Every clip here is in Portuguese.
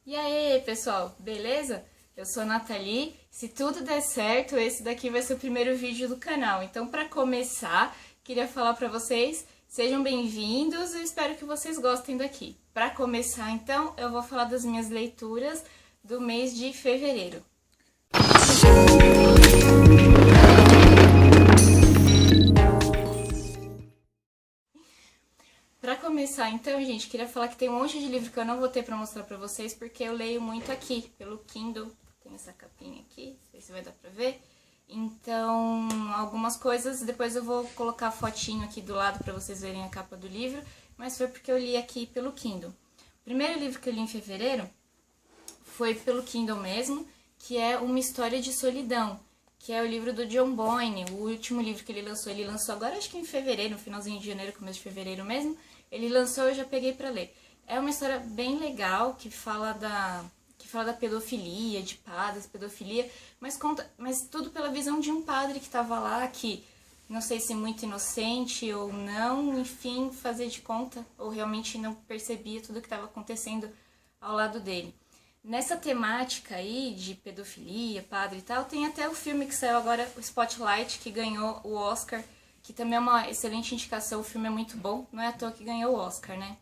E aí, pessoal, beleza? Eu sou a Nathalie. Se tudo der certo, esse daqui vai ser o primeiro vídeo do canal. Então, para começar, queria falar para vocês, sejam bem-vindos e espero que vocês gostem daqui. Para começar, então, eu vou falar das minhas leituras do mês de fevereiro. Pra começar, então, gente, queria falar que tem um monte de livro que eu não vou ter pra mostrar pra vocês, porque eu leio muito aqui, pelo Kindle. Tem essa capinha aqui, não sei se vai dar pra ver. Então, algumas coisas, depois eu vou colocar a fotinho aqui do lado pra vocês verem a capa do livro, mas foi porque eu li aqui pelo Kindle. O primeiro livro que eu li em fevereiro foi pelo Kindle mesmo, que é Uma História de Solidão, que é o livro do John Boyne, o último livro que ele lançou agora, acho que em fevereiro, no finalzinho de janeiro, começo de fevereiro mesmo, ele lançou e eu já peguei pra ler. É uma história bem legal, que fala da pedofilia, de padres, pedofilia, mas tudo pela visão de um padre que estava lá, que não sei se muito inocente ou não, enfim, fazia de conta, ou realmente não percebia tudo o que estava acontecendo ao lado dele. Nessa temática aí de pedofilia, padre e tal, tem até o filme que saiu agora, o Spotlight, que ganhou o Oscar, que também é uma excelente indicação, o filme é muito bom, não é à toa que ganhou o Oscar, né?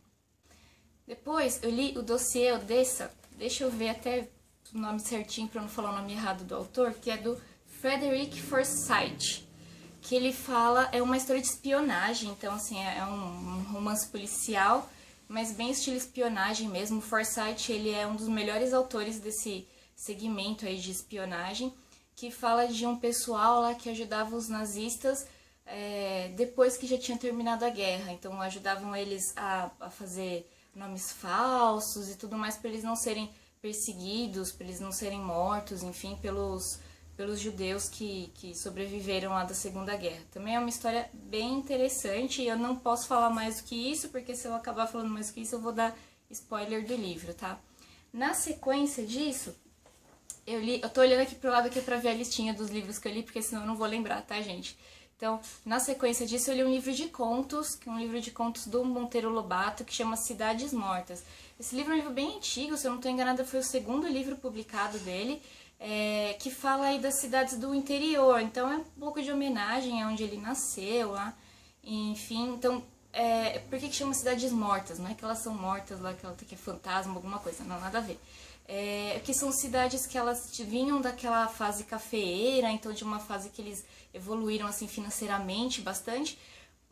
Depois eu li o Dossiê Odessa, deixa eu ver até o nome certinho para não falar o nome errado do autor, que é do Frederick Forsyth, que ele fala, é uma história de espionagem, então assim, é um romance policial, mas bem estilo espionagem mesmo. O Forsyth, ele é um dos melhores autores desse segmento aí de espionagem, que fala de um pessoal lá que ajudava os nazistas depois que já tinha terminado a guerra. Então ajudavam eles a fazer nomes falsos e tudo mais para eles não serem perseguidos, para eles não serem mortos, enfim, pelos judeus que sobreviveram lá da Segunda Guerra. Também é uma história bem interessante e eu não posso falar mais do que isso, porque se eu acabar falando mais do que isso eu vou dar spoiler do livro, tá? Na sequência disso, eu tô olhando aqui pro lado aqui pra ver a listinha dos livros que eu li, porque senão eu não vou lembrar, tá, gente? Então, na sequência disso, eu li um livro de contos, que é um livro de contos do Monteiro Lobato, que chama Cidades Mortas. Esse livro é um livro bem antigo, se eu não estou enganada, foi o segundo livro publicado dele, que fala aí das cidades do interior. Então, é um pouco de homenagem a onde ele nasceu, lá, enfim. Então, por que chama Cidades Mortas? Não é que elas são mortas lá, que é fantasma, alguma coisa, não, nada a ver. Que são cidades que elas vinham daquela fase cafeeira, então de uma fase que eles evoluíram assim financeiramente bastante,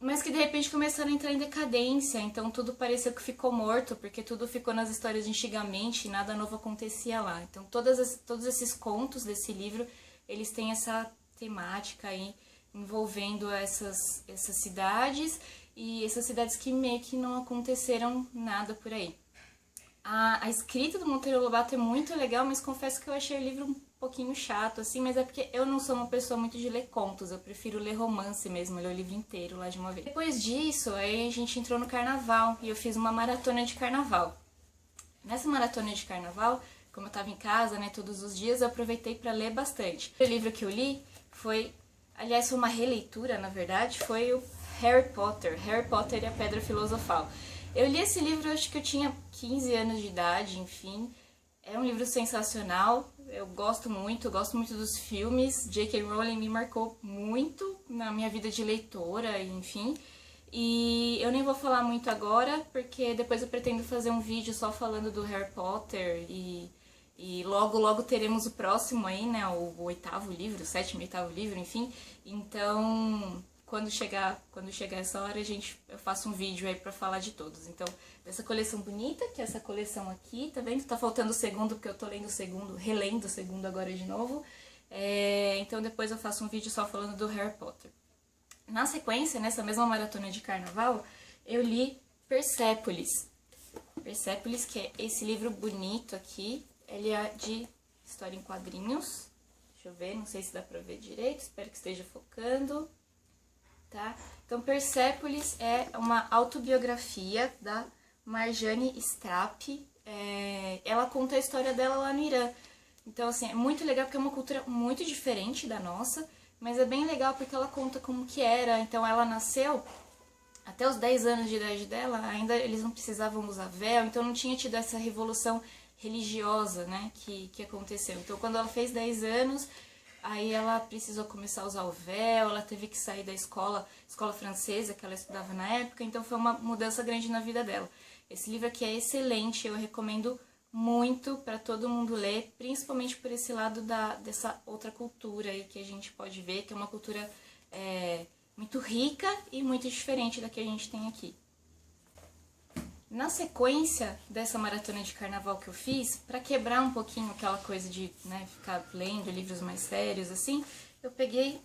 mas que de repente começaram a entrar em decadência, então tudo pareceu que ficou morto, porque tudo ficou nas histórias de antigamente e nada novo acontecia lá. Então todos esses contos desse livro, eles têm essa temática aí envolvendo essas cidades, e essas cidades que meio que não aconteceram nada por aí. A escrita do Monteiro Lobato é muito legal, mas confesso que eu achei o livro um pouquinho chato, assim, mas é porque eu não sou uma pessoa muito de ler contos, eu prefiro ler romance mesmo, ler o livro inteiro lá de uma vez. Depois disso, aí a gente entrou no carnaval, e eu fiz uma maratona de carnaval. Nessa maratona de carnaval, como eu tava em casa, né, todos os dias, eu aproveitei para ler bastante. O livro que eu li foi, aliás, foi uma releitura, na verdade, foi o Harry Potter e a Pedra Filosofal. Eu li esse livro, acho que eu tinha 15 anos de idade, enfim. É um livro sensacional, eu gosto muito dos filmes. J.K. Rowling me marcou muito na minha vida de leitora, enfim. E eu nem vou falar muito agora, porque depois eu pretendo fazer um vídeo só falando do Harry Potter e logo teremos o próximo aí, né, o oitavo livro, o sétimo e oitavo livro, enfim. Então, quando chegar essa hora, eu faço um vídeo aí pra falar de todos. Então, dessa coleção bonita, que é essa coleção aqui, tá vendo? Tá faltando o segundo, porque eu tô lendo o segundo, relendo o segundo agora de novo. Então, depois eu faço um vídeo só falando do Harry Potter. Na sequência, nessa mesma maratona de carnaval, eu li Persépolis. Persépolis, que é esse livro bonito aqui. Ele é de história em quadrinhos. Deixa eu ver, não sei se dá pra ver direito, espero que esteja focando. Tá? Então, Persépolis é uma autobiografia da Marjane Strapp. Ela conta a história dela lá no Irã. Então, assim, é muito legal porque é uma cultura muito diferente da nossa, mas é bem legal porque ela conta como que era. Então, ela nasceu, até os 10 anos de idade dela, ainda eles não precisavam usar véu, então não tinha tido essa revolução religiosa, né, que aconteceu. Então, quando ela fez 10 anos, aí ela precisou começar a usar o véu, ela teve que sair da escola francesa que ela estudava na época, então foi uma mudança grande na vida dela. Esse livro aqui é excelente, eu recomendo muito para todo mundo ler, principalmente por esse lado dessa outra cultura aí que a gente pode ver, que é uma cultura muito rica e muito diferente da que a gente tem aqui. Na sequência dessa maratona de carnaval que eu fiz, para quebrar um pouquinho aquela coisa de, né, ficar lendo livros mais sérios, assim, eu peguei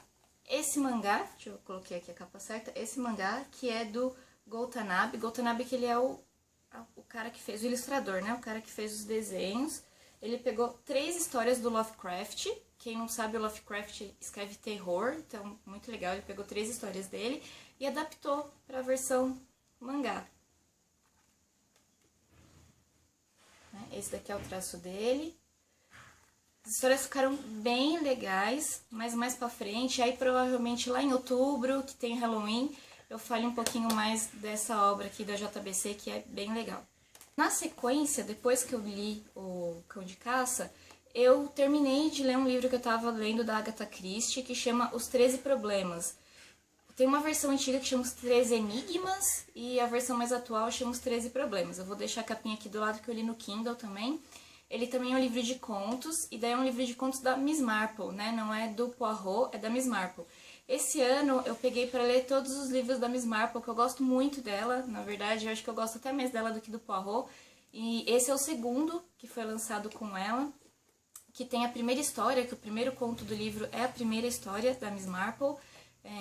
esse mangá, deixa eu coloquei aqui a capa certa, esse mangá que é do Go Tanabe. Go Tanabe, que ele é o cara que fez, o ilustrador, né, o cara que fez os desenhos. Ele pegou 3 histórias do Lovecraft. Quem não sabe, o Lovecraft escreve terror, então muito legal. Ele pegou 3 histórias dele e adaptou para a versão mangá. Esse daqui é o traço dele. As histórias ficaram bem legais, mas mais pra frente, aí provavelmente lá em outubro, que tem Halloween, eu falo um pouquinho mais dessa obra aqui da JBC, que é bem legal. Na sequência, depois que eu li o Cão de Caça, eu terminei de ler um livro que eu tava lendo da Agatha Christie, que chama Os 13 Problemas. Tem uma versão antiga que chama Os 13 Enigmas e a versão mais atual chama Os 13 Problemas. Eu vou deixar a capinha aqui do lado que eu li no Kindle também. Ele também é um livro de contos, e daí é um livro de contos da Miss Marple, né? Não é do Poirot, é da Miss Marple. Esse ano eu peguei para ler todos os livros da Miss Marple, que eu gosto muito dela. Na verdade, eu acho que eu gosto até mais dela do que do Poirot. E esse é o segundo que foi lançado com ela, que tem a primeira história, que o primeiro conto do livro é a primeira história da Miss Marple.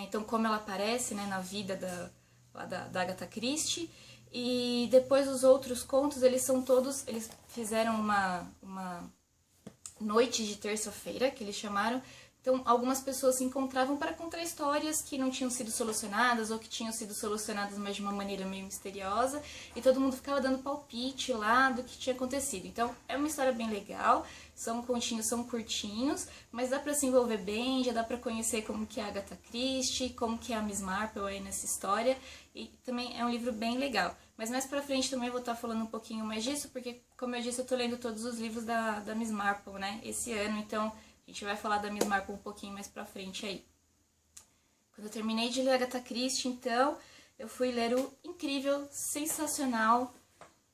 Então, como ela aparece, né, na vida da Agatha Christie. E depois os outros contos, eles fizeram uma noite de terça-feira, que eles chamaram. Então, algumas pessoas se encontravam para contar histórias que não tinham sido solucionadas ou que tinham sido solucionadas, mas de uma maneira meio misteriosa. E todo mundo ficava dando palpite lá do que tinha acontecido. Então, é uma história bem legal. São continhos, são curtinhos, mas dá pra se envolver bem, já dá pra conhecer como que é a Agatha Christie, como que é a Miss Marple aí nessa história. E também é um livro bem legal. Mas mais pra frente também eu vou estar falando um pouquinho mais disso, porque, como eu disse, eu tô lendo todos os livros da Miss Marple, né, esse ano. Então, a gente vai falar da Miss Marple um pouquinho mais pra frente aí. Quando eu terminei de ler a Agatha Christie, então, eu fui ler o incrível, sensacional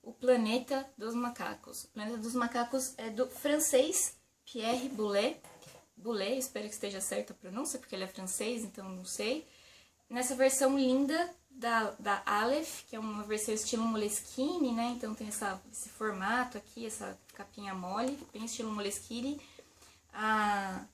O Planeta dos Macacos. O Planeta dos Macacos é do francês Pierre Boulet. Boulet, espero que esteja certa a pronúncia, porque ele é francês, então não sei. Nessa versão linda da Aleph, que é uma versão estilo Moleskine, né? Então tem esse formato aqui, essa capinha mole, bem estilo Moleskine. A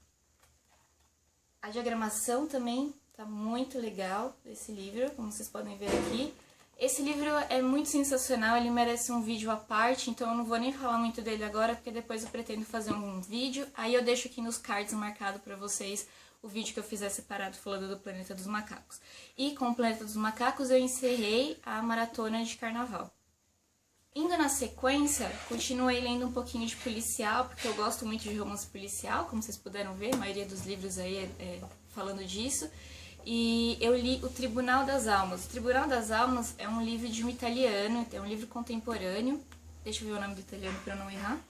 diagramação também tá muito legal desse livro, como vocês podem ver aqui. Esse livro é muito sensacional, ele merece um vídeo à parte, então eu não vou nem falar muito dele agora, porque depois eu pretendo fazer um vídeo. Aí eu deixo aqui nos cards marcado pra vocês o vídeo que eu fizer separado falando do Planeta dos Macacos. E com o Planeta dos Macacos eu encerrei a maratona de carnaval. Indo na sequência, continuei lendo um pouquinho de policial, porque eu gosto muito de romance policial, como vocês puderam ver, a maioria dos livros aí é falando disso. E eu li O Tribunal das Almas. O Tribunal das Almas é um livro de um italiano, é um livro contemporâneo. Deixa eu ver o nome do italiano para não errar.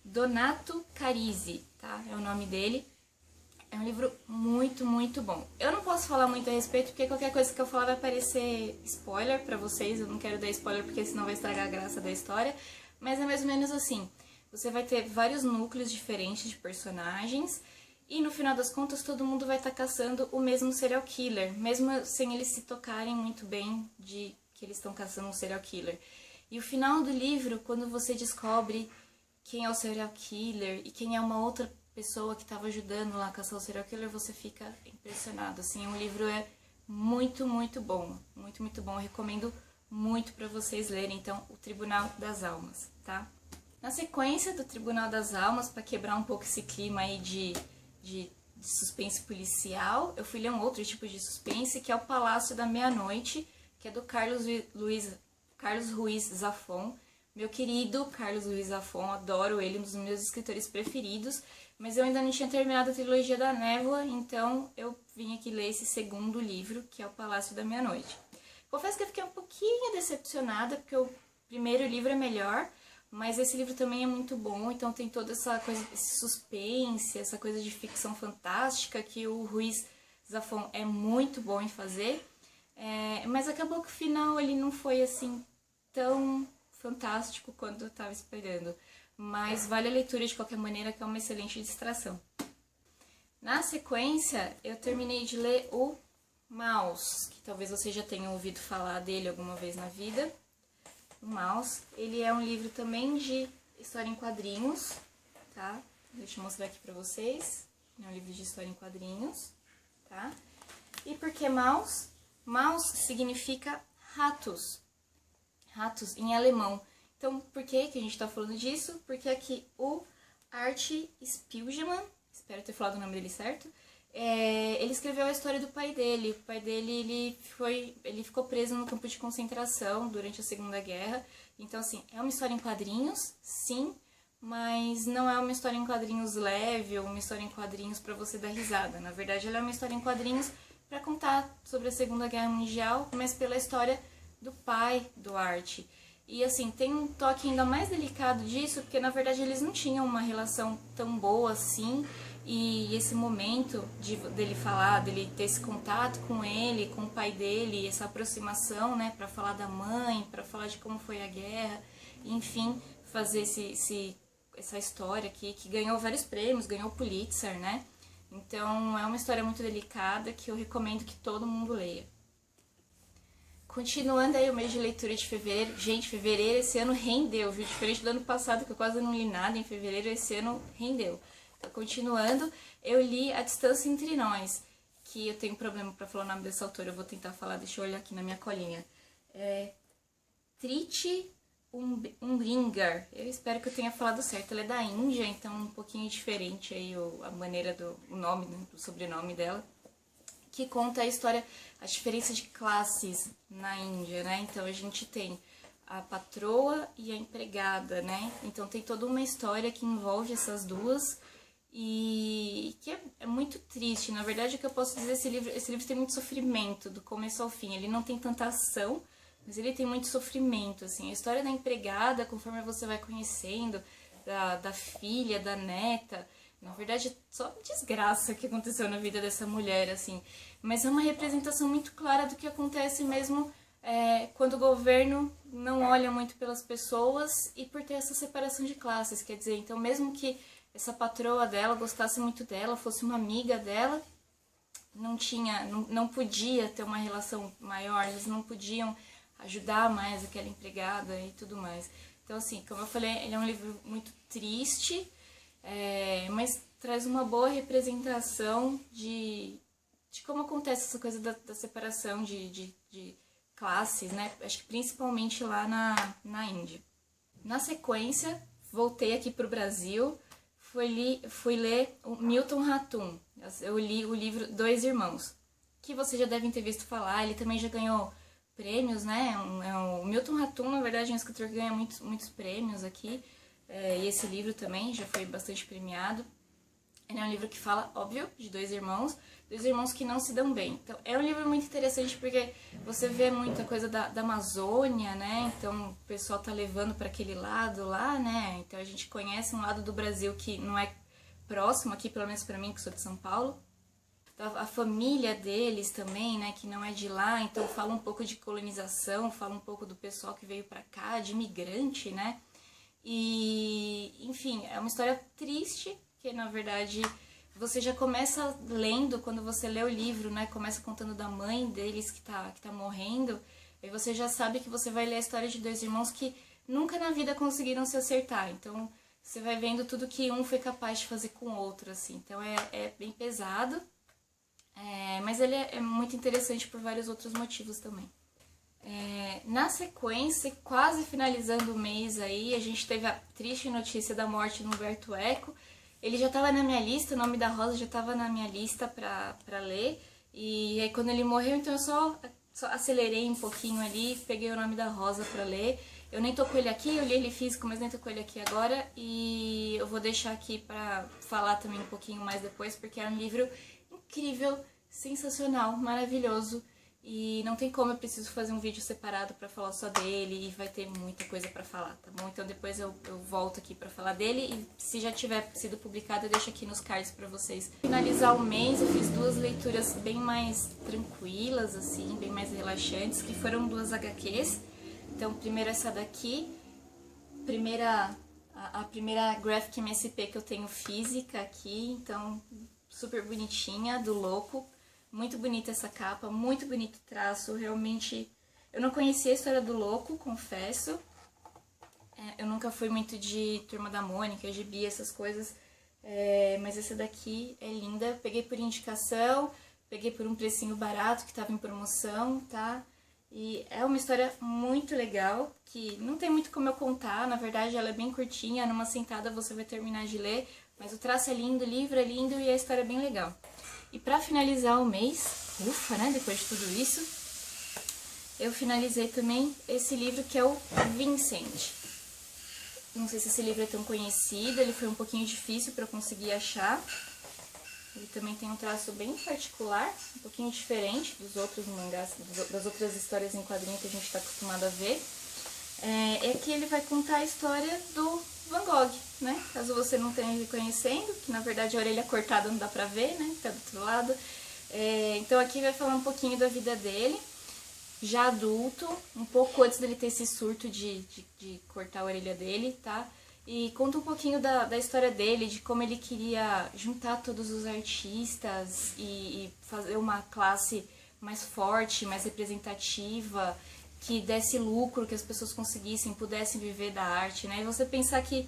Donato Carisi, tá? É o nome dele. É um livro muito, muito bom. Eu não posso falar muito a respeito, porque qualquer coisa que eu falar vai parecer spoiler pra vocês. Eu não quero dar spoiler, porque senão vai estragar a graça da história. Mas é mais ou menos assim. Você vai ter vários núcleos diferentes de personagens. E no final das contas, todo mundo vai estar caçando o mesmo serial killer, mesmo sem eles se tocarem muito bem de que eles estão caçando um serial killer. E o final do livro, quando você descobre quem é o serial killer e quem é uma outra pessoa que estava ajudando lá a caçar o serial killer, você fica impressionado. Assim, o livro é muito, muito bom. Muito, muito bom. Eu recomendo muito para vocês lerem, então, O Tribunal das Almas, tá? Na sequência do Tribunal das Almas, para quebrar um pouco esse clima aí de suspense policial, eu fui ler um outro tipo de suspense, que é O Palácio da Meia-Noite, que é do Carlos Ruiz Zafón. Meu querido Carlos Ruiz Zafón, adoro ele, um dos meus escritores preferidos, mas eu ainda não tinha terminado a trilogia da Névoa, então eu vim aqui ler esse segundo livro, que é O Palácio da Meia-Noite. Confesso que eu fiquei um pouquinho decepcionada, porque o primeiro livro é melhor, Mas esse livro também é muito bom, então tem toda essa coisa, esse suspense, essa coisa de ficção fantástica que o Ruiz Zafón é muito bom em fazer. Mas acabou que o final ele não foi assim tão fantástico quanto eu estava esperando. Mas vale a leitura de qualquer maneira, que é uma excelente distração. Na sequência, eu terminei de ler o Maus, que talvez você já tenha ouvido falar dele alguma vez na vida. O Maus, ele é um livro também de história em quadrinhos, tá? Deixa eu mostrar aqui pra vocês. É um livro de história em quadrinhos, tá? E por que Maus? Maus significa ratos. Ratos em alemão. Então, por que a gente tá falando disso? Porque aqui o Art Spiegelman, espero ter falado o nome dele certo, ele escreveu a história do pai dele. O pai dele, ele ficou preso no campo de concentração durante a Segunda Guerra. Então, assim, é uma história em quadrinhos, sim, mas não é uma história em quadrinhos leve ou uma história em quadrinhos para você dar risada. Na verdade, ela é uma história em quadrinhos para contar sobre a Segunda Guerra Mundial, mas pela história do pai do Art. E, assim, tem um toque ainda mais delicado disso, porque, na verdade, eles não tinham uma relação tão boa assim. E esse momento dele falar, dele ter esse contato com ele, com o pai dele, essa aproximação, né, para falar da mãe, para falar de como foi a guerra, enfim, fazer essa história aqui, que ganhou vários prêmios, ganhou o Pulitzer, né? Então, é uma história muito delicada que eu recomendo que todo mundo leia. Continuando aí o mês de leitura de fevereiro. Gente, fevereiro esse ano rendeu, viu? Diferente do ano passado, que eu quase não li nada, em fevereiro esse ano rendeu. Então, continuando, eu li A Distância Entre Nós, que eu tenho problema para falar o nome dessa autora, eu vou tentar falar, deixa eu olhar aqui na minha colinha. Triti Umbringer, eu espero que eu tenha falado certo. Ela é da Índia, então um pouquinho diferente aí a maneira o nome, né, do sobrenome dela, que conta a história, a diferença de classes na Índia, né? Então a gente tem a patroa e a empregada, né? Então tem toda uma história que envolve essas duas e que é muito triste. Na verdade, o que eu posso dizer, esse livro tem muito sofrimento do começo ao fim. Ele não tem tanta ação, mas ele tem muito sofrimento, assim. A história da empregada, conforme você vai conhecendo, da filha, da neta, na verdade, só desgraça que aconteceu na vida dessa mulher, assim. Mas é uma representação muito clara do que acontece mesmo quando o governo não olha muito pelas pessoas e por ter essa separação de classes. Quer dizer, então mesmo que essa patroa dela gostasse muito dela, fosse uma amiga dela, não podia ter uma relação maior, eles não podiam ajudar mais aquela empregada e tudo mais. Então, assim, como eu falei, ele é um livro muito triste, mas traz uma boa representação de como acontece essa coisa da separação de classes, né? Acho que principalmente lá na Índia. Na sequência, voltei aqui para o Brasil, fui ler o Milton Ratum. Eu li o livro Dois Irmãos, que vocês já devem ter visto falar. Ele também já ganhou prêmios, né? O Milton Ratum, na verdade, é um escritor que ganha muitos prêmios aqui. E esse livro também já foi bastante premiado. Ele é um livro que fala, óbvio, de dois irmãos que não se dão bem. Então, é um livro muito interessante porque você vê muita coisa da Amazônia, né? Então, o pessoal tá levando para aquele lado lá, né? Então, a gente conhece um lado do Brasil que não é próximo aqui, pelo menos para mim, que sou de São Paulo. A família deles também, né? Que não é de lá. Então, fala um pouco de colonização, fala um pouco do pessoal que veio para cá, de imigrante, né? E, enfim, é uma história triste, que na verdade você já começa lendo, quando você lê o livro, né, começa contando da mãe deles que tá morrendo, aí você já sabe que você vai ler a história de dois irmãos que nunca na vida conseguiram se acertar. Então você vai vendo tudo que um foi capaz de fazer com o outro, assim. Então é bem pesado, mas ele é muito interessante por vários outros motivos também. Na sequência, quase finalizando o mês aí, a gente teve a triste notícia da morte do Umberto Eco. Ele já estava na minha lista, o Nome da Rosa já estava na minha lista pra ler. E aí quando ele morreu, então eu só acelerei um pouquinho ali, peguei o Nome da Rosa pra ler. Eu nem tô com ele aqui, eu li ele físico, mas nem tô com ele aqui agora. E eu vou deixar aqui pra falar também um pouquinho mais depois, porque é um livro incrível, sensacional, maravilhoso. E não tem como, eu preciso fazer um vídeo separado pra falar só dele e vai ter muita coisa pra falar, tá bom? Então depois eu volto aqui pra falar dele e se já tiver sido publicado eu deixo aqui nos cards pra vocês. Finalizar o mês eu fiz 2 leituras bem mais tranquilas, assim, bem mais relaxantes, que foram 2 HQs. Então primeiro essa daqui, a primeira Graphic MSP que eu tenho física aqui, então super bonitinha, do Louco. Muito bonita essa capa, muito bonito o traço, realmente... Eu não conhecia a história do Louco, confesso. Eu nunca fui muito de Turma da Mônica, Gibi, essas coisas. Mas essa daqui é linda. Peguei por indicação, peguei por um precinho barato que tava em promoção, tá? E é uma história muito legal, que não tem muito como eu contar. Na verdade, ela é bem curtinha, numa sentada você vai terminar de ler. Mas o traço é lindo, o livro é lindo e a história é bem legal. E pra finalizar o mês, ufa, né, depois de tudo isso, eu finalizei também esse livro que é o Vincent. Não sei se esse livro é tão conhecido, ele foi um pouquinho difícil pra eu conseguir achar. Ele também tem um traço bem particular, um pouquinho diferente dos outros mangás, das outras histórias em quadrinho que a gente tá acostumado a ver. É que ele vai contar a história do Van Gogh, né? Caso você não tenha reconhecendo, que na verdade a orelha cortada não dá pra ver, né? Tá do outro lado. Então aqui vai falar um pouquinho da vida dele, já adulto, um pouco antes dele ter esse surto de cortar a orelha dele, tá? E conta um pouquinho da história dele, de como ele queria juntar todos os artistas e fazer uma classe mais forte, mais representativa, que desse lucro, que as pessoas conseguissem, pudessem viver da arte, né? E você pensar que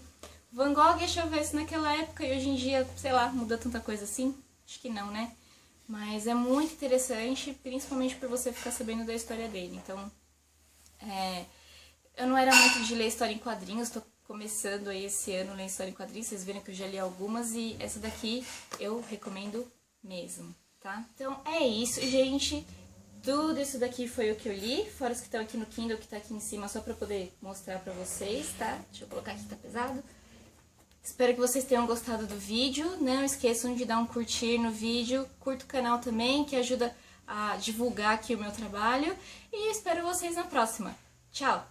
Van Gogh achava isso naquela época e hoje em dia, sei lá, muda tanta coisa assim? Acho que não, né? Mas é muito interessante, principalmente por você ficar sabendo da história dele. Então, eu não era muito de ler história em quadrinhos, tô começando aí esse ano a ler história em quadrinhos, vocês viram que eu já li algumas e essa daqui eu recomendo mesmo, tá? Então é isso, gente. Tudo isso daqui foi o que eu li, fora os que estão aqui no Kindle, que tá aqui em cima, só pra poder mostrar pra vocês, tá? Deixa eu colocar aqui, tá pesado. Espero que vocês tenham gostado do vídeo, não esqueçam de dar um curtir no vídeo, curta o canal também, que ajuda a divulgar aqui o meu trabalho, e espero vocês na próxima. Tchau!